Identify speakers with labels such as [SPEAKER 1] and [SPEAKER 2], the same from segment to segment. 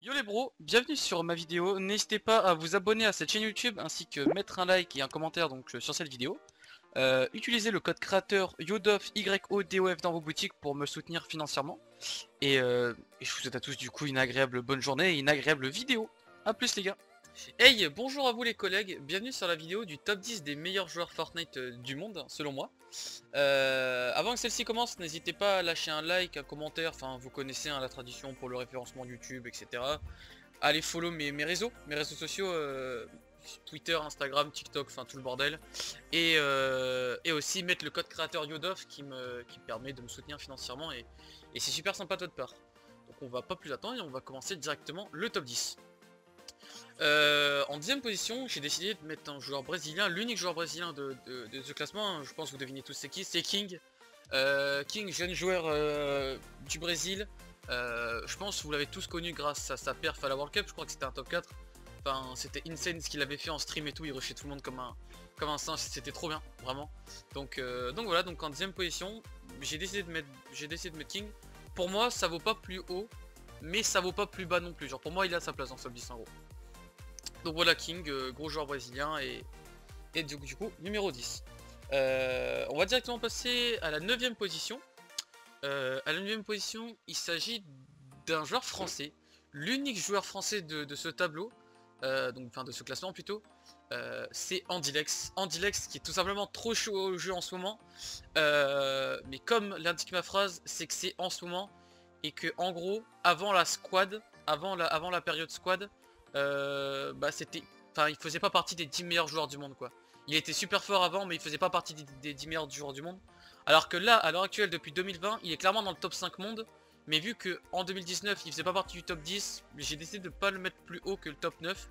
[SPEAKER 1] Yo les bros, bienvenue sur ma vidéo. N'hésitez pas à vous abonner à cette chaîne YouTube ainsi que mettre un like et un commentaire sur cette vidéo. Utilisez le code créateur YODOF YODOF dans vos boutiques pour me soutenir financièrement. Et je vous souhaite à tous du coup une agréable bonne journée et une agréable vidéo. A plus les gars. Hey, bonjour à vous les collègues, bienvenue sur la vidéo du top 10 des meilleurs joueurs Fortnite du monde, selon moi. Avant que celle-ci commence, n'hésitez pas à lâcher un like, un commentaire, enfin vous connaissez la tradition pour le référencement YouTube, etc. Allez follow mes réseaux sociaux, Twitter, Instagram, TikTok, enfin tout le bordel. Et aussi mettre le code créateur Yodof qui me permet de me soutenir financièrement et c'est super sympa de votre part. Donc on va pas plus attendre et on va commencer directement le top 10. En 10ème position, j'ai décidé de mettre un joueur brésilien, l'unique joueur brésilien de ce classement, hein. Je pense que vous devinez tous c'est qui, c'est King. King, jeune joueur du Brésil. Je pense que vous l'avez tous connu grâce à sa perf à la World Cup, je crois que c'était un top 4. Enfin, c'était insane ce qu'il avait fait en stream et tout, il rushait tout le monde comme un singe, c'était trop bien, vraiment. Donc voilà, donc en 10ème position, j'ai décidé de mettre King. Pour moi, ça vaut pas plus haut, mais ça vaut pas plus bas non plus. Genre pour moi, il a sa place dans ce top 10 en gros. Donc voilà King, gros joueur brésilien et du coup numéro 10. On va directement passer à la 9ème position. À la 9ème position, il s'agit d'un joueur français, l'unique joueur français de ce tableau, enfin de ce classement plutôt, c'est Andilex. Andilex qui est tout simplement trop chaud au jeu en ce moment, mais comme l'indique ma phrase, c'est que c'est en ce moment, et que en gros, avant la squad, avant la période squad, c'était, enfin il faisait pas partie des 10 meilleurs joueurs du monde quoi. Il était super fort avant mais il faisait pas partie des 10 meilleurs joueurs du monde. Alors que là, à l'heure actuelle, depuis 2020, il est clairement dans le top 5 monde. Mais vu que en 2019 il faisait pas partie du top 10, j'ai décidé de pas le mettre plus haut que le top 9.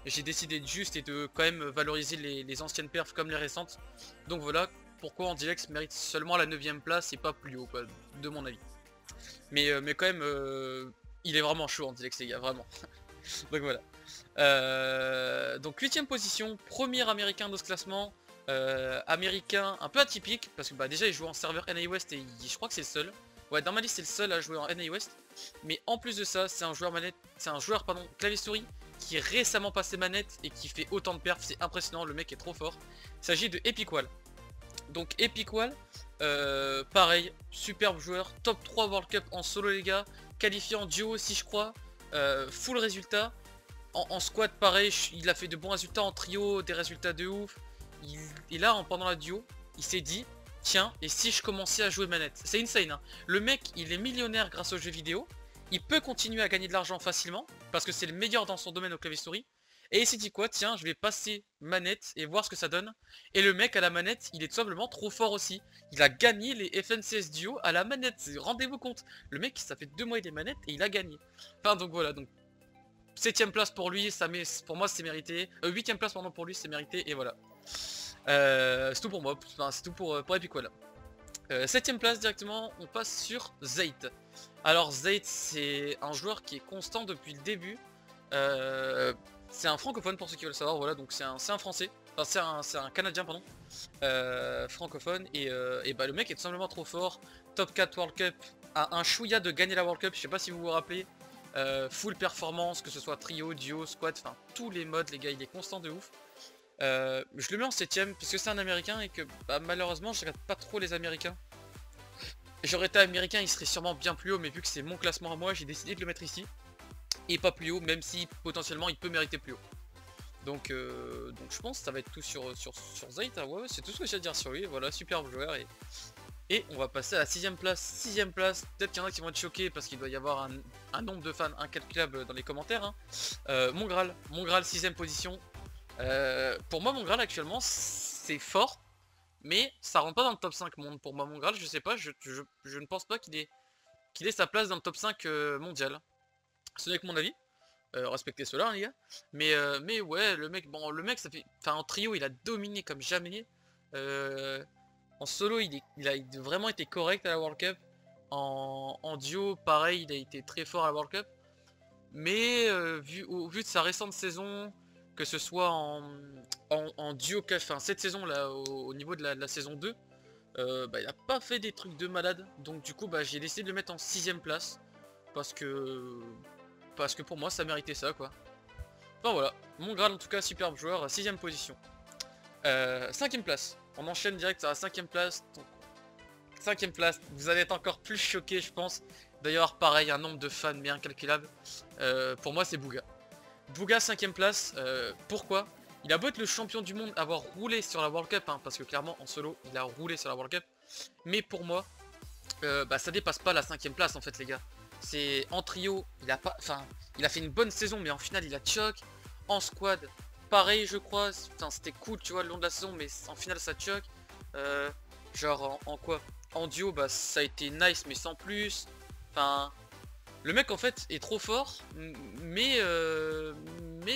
[SPEAKER 1] J'ai décidé de juste et de quand même valoriser les anciennes perfs comme les récentes. Donc voilà pourquoi Andilex mérite seulement la 9ème place et pas plus haut quoi, de mon avis. Mais quand même, il est vraiment chaud Andilex les gars, vraiment. Donc voilà. Donc 8ème position, premier américain de ce classement. Américain un peu atypique parce que déjà il joue en serveur NA West et je crois que c'est le seul. Ouais, dans ma liste c'est le seul à jouer en NA West. Mais en plus de ça, c'est un joueur manette, c'est un joueur pardon, clavier souris qui est récemment passé manette et qui fait autant de perfs, c'est impressionnant, le mec est trop fort. Il s'agit de Epicwall. Donc Epicwall, pareil, superbe joueur, top 3 World Cup en solo les gars, qualifié en duo aussi je crois, full résultat. En squad pareil, il a fait de bons résultats, en trio des résultats de ouf. Et là pendant la duo, il s'est dit tiens, et si je commençais à jouer manette? C'est insane hein. Le mec il est millionnaire grâce aux jeux vidéo, il peut continuer à gagner de l'argent facilement parce que c'est le meilleur dans son domaine au clavier souris. Et il s'est dit quoi, tiens je vais passer manette et voir ce que ça donne. Et le mec à la manette il est tout simplement trop fort aussi. Il a gagné les FNCS duo à la manette, rendez-vous compte. Le mec ça fait 2 mois il est manette et il a gagné. Enfin donc voilà, donc 7ème place pour lui, pour moi c'est mérité. 8ème place pardon pour lui c'est mérité et voilà. C'est tout pour moi, enfin, c'est tout pour Epicwall. 7ème place directement, on passe sur Zayt. Alors Zayt c'est un joueur qui est constant depuis le début. C'est un francophone pour ceux qui veulent savoir, voilà, donc c'est un français. Enfin c'est un canadien pardon. Francophone et bah le mec est tout simplement trop fort. Top 4 World Cup, a un chouïa de gagner la World Cup, je sais pas si vous vous rappelez. Full performance, que ce soit trio, duo, squad, enfin tous les modes les gars, il est constant de ouf. Je le mets en 7ème parce que c'est un américain et que bah, malheureusement je regarde pas trop les américains. J'aurais été américain il serait sûrement bien plus haut mais vu que c'est mon classement à moi j'ai décidé de le mettre ici. Et pas plus haut même si potentiellement il peut mériter plus haut. Donc je pense que ça va être tout sur Zayt, hein. Ouais, c'est tout ce que j'ai à dire sur lui, voilà, superbe joueur et on va passer à la 6ème place. 6ème place, peut-être qu'il y en a qui vont être choqués parce qu'il doit y avoir un nombre de fans incalculable dans les commentaires. Hein. Mon Graal 6ème position. Pour moi, mon Graal actuellement, c'est fort, mais ça rentre pas dans le top 5 monde. Pour moi, mon Graal, je sais pas, je ne pense pas qu'il ait sa place dans le top 5 mondial. Ce n'est que mon avis. Respectez cela, hein, les gars. Mais ouais, le mec, ça fait. Enfin, en trio, il a dominé comme jamais. En solo, il a vraiment été correct à la World Cup. En duo, pareil, il a été très fort à la World Cup. Mais au vu de sa récente saison, que ce soit en duo, enfin cette saison là, au niveau de la saison 2, il a pas fait des trucs de malade. Donc du coup, j'ai décidé de le mettre en 6ème place. Parce que parce que pour moi ça méritait ça quoi. Enfin voilà, mon Graal en tout cas, superbe joueur, 6ème position. 5ème place, on enchaîne direct à la 5ème place. Donc, 5ème place, vous allez être encore plus choqués je pense. D'ailleurs pareil, un nombre de fans bien incalculable. Pour moi c'est Bugha. Bugha 5ème place, pourquoi? Il a beau être le champion du monde, avoir roulé sur la World Cup, hein, parce que clairement en solo il a roulé sur la World Cup. Mais pour moi, bah, ça dépasse pas la 5ème place en fait les gars. C'est en trio, il a pas, enfin, il a fait une bonne saison, mais en finale il a choc. En squad, pareil je crois. Enfin, c'était cool, tu vois, le long de la saison, mais en finale ça choc. Genre en quoi? En duo, bah ça a été nice, mais sans plus. Enfin, le mec en fait est trop fort, mais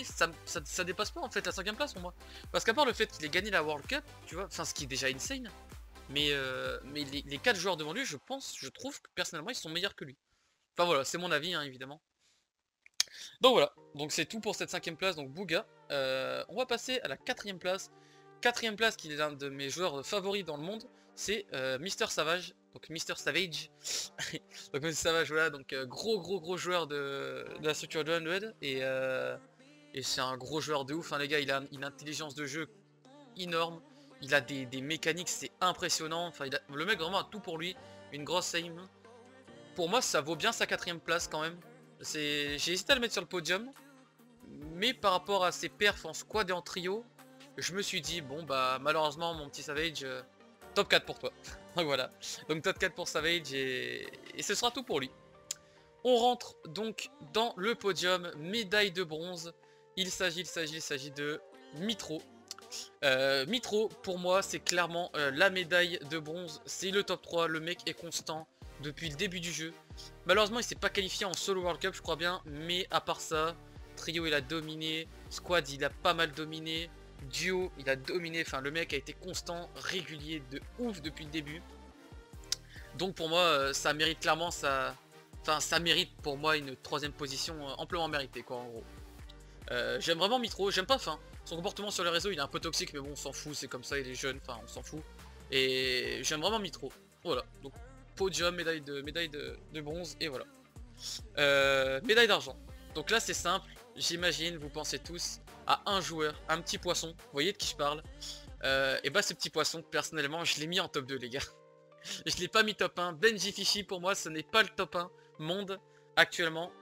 [SPEAKER 1] ça dépasse pas en fait la 5ème place pour moi. Parce qu'à part le fait qu'il ait gagné la World Cup, tu vois, enfin ce qui est déjà insane. Mais les 4 joueurs devant lui, je trouve que personnellement ils sont meilleurs que lui. Enfin voilà, c'est mon avis hein, évidemment. Donc voilà, donc c'est tout pour cette 5ème place, donc Bugha. On va passer à la 4ème place. 4ème place qui est l'un de mes joueurs favoris dans le monde, c'est Mister Savage. Donc Mister Savage. Donc Mister Savage, voilà, donc gros joueur de la structure de Undead. Et c'est un gros joueur de ouf, hein, les gars, il a une intelligence de jeu énorme. Il a des mécaniques, c'est impressionnant. Enfin, le mec vraiment a tout pour lui. Une grosse aim. Pour moi, ça vaut bien sa 4ème place quand même. J'ai hésité à le mettre sur le podium. Mais par rapport à ses perfs en squad et en trio, je me suis dit, bon bah malheureusement mon petit Savage, top 4 pour toi. Donc voilà. Donc top 4 pour Savage et ce sera tout pour lui. On rentre donc dans le podium, médaille de bronze. Il s'agit de Mitro. Mitro, pour moi, c'est clairement la médaille de bronze. C'est le top 3, le mec est constant depuis le début du jeu. Malheureusement, il s'est pas qualifié en solo World Cup, je crois bien. Mais à part ça, trio, il a dominé. Squad, il a pas mal dominé. Duo, il a dominé. Enfin, le mec a été constant, régulier, de ouf depuis le début. Donc pour moi, ça mérite clairement ça. Enfin, ça mérite pour moi une 3ème position amplement méritée, quoi, en gros. J'aime vraiment Mitro, j'aime pas, enfin, son comportement sur les réseaux, il est un peu toxique, mais bon, on s'en fout, c'est comme ça, il est jeune, enfin, on s'en fout. Et j'aime vraiment Mitro. Voilà, donc podium, médaille de bronze, et voilà. Médaille d'argent. Donc là, c'est simple, j'imagine, vous pensez tous à un joueur, un petit poisson, vous voyez de qui je parle. Et bah, ce petit poisson, personnellement, je l'ai mis en top 2, les gars. Je l'ai pas mis top 1. Benji Fichy, pour moi, ce n'est pas le top 1 monde actuellement.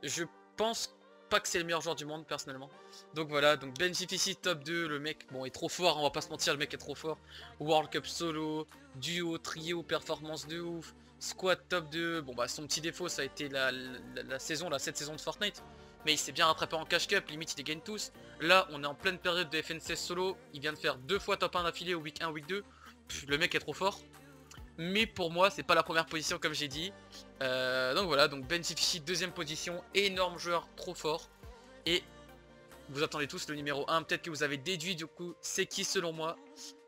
[SPEAKER 1] Je pense pas que c'est le meilleur joueur du monde personnellement. Donc voilà, donc Benji Fichy top 2, le mec bon est trop fort, on va pas se mentir, le mec est trop fort. World Cup solo, duo, trio, performance de ouf, squad top 2, bon bah son petit défaut ça a été cette saison de Fortnite. Mais il s'est bien rattrapé en cash cup, limite il les gagne tous. Là on est en pleine période de FNCS solo, il vient de faire 2 fois top 1 d'affilée au week 1, week 2. Le mec est trop fort. Mais pour moi c'est pas la première position comme j'ai dit. Donc voilà, donc Benji Fichy 2ème position, énorme joueur, trop fort. Et vous attendez tous le numéro 1, peut-être que vous avez déduit du coup c'est qui selon moi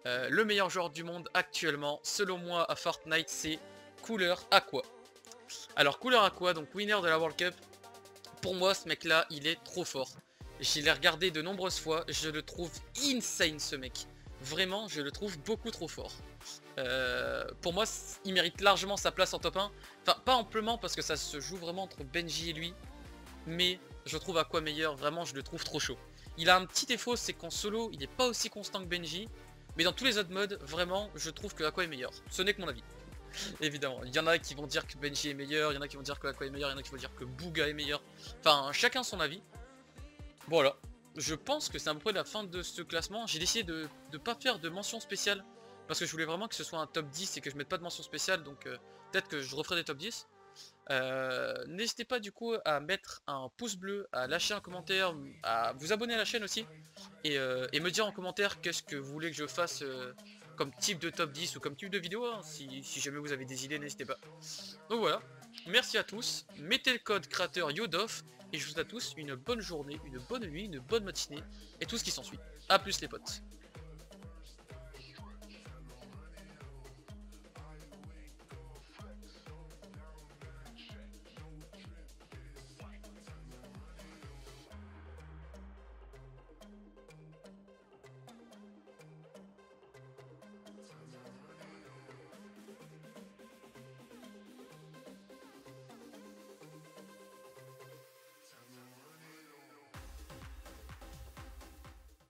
[SPEAKER 1] le meilleur joueur du monde actuellement. Selon moi à Fortnite c'est Cooler Aqua. Alors Cooler Aqua, donc winner de la World Cup. Pour moi ce mec là il est trop fort. Je l'ai regardé de nombreuses fois, je le trouve insane ce mec. Vraiment je le trouve beaucoup trop fort. Pour moi il mérite largement sa place en top 1. Enfin pas amplement parce que ça se joue vraiment entre Benji et lui. Mais je trouve Aqua meilleur, vraiment je le trouve trop chaud. Il a un petit défaut, c'est qu'en solo il n'est pas aussi constant que Benji. Mais dans tous les autres modes, vraiment je trouve que Aqua est meilleur. Ce n'est que mon avis. Évidemment, il y en a qui vont dire que Benji est meilleur, il y en a qui vont dire que Aqua est meilleur, il y en a qui vont dire que Bugha est meilleur. Enfin chacun son avis. Voilà. Je pense que c'est à peu près la fin de ce classement. J'ai décidé de ne pas faire de mention spéciale. Parce que je voulais vraiment que ce soit un top 10 et que je mette pas de mention spéciale. Donc peut-être que je referai des top 10. N'hésitez pas du coup à mettre un pouce bleu, à lâcher un commentaire, à vous abonner à la chaîne aussi. Et me dire en commentaire qu'est-ce que vous voulez que je fasse comme type de top 10 ou comme type de vidéo. Hein, si jamais vous avez des idées, n'hésitez pas. Donc voilà. Merci à tous. Mettez le code créateur Yodof. Et je vous souhaite à tous une bonne journée, une bonne nuit, une bonne matinée. Et tout ce qui s'ensuit. A plus les potes.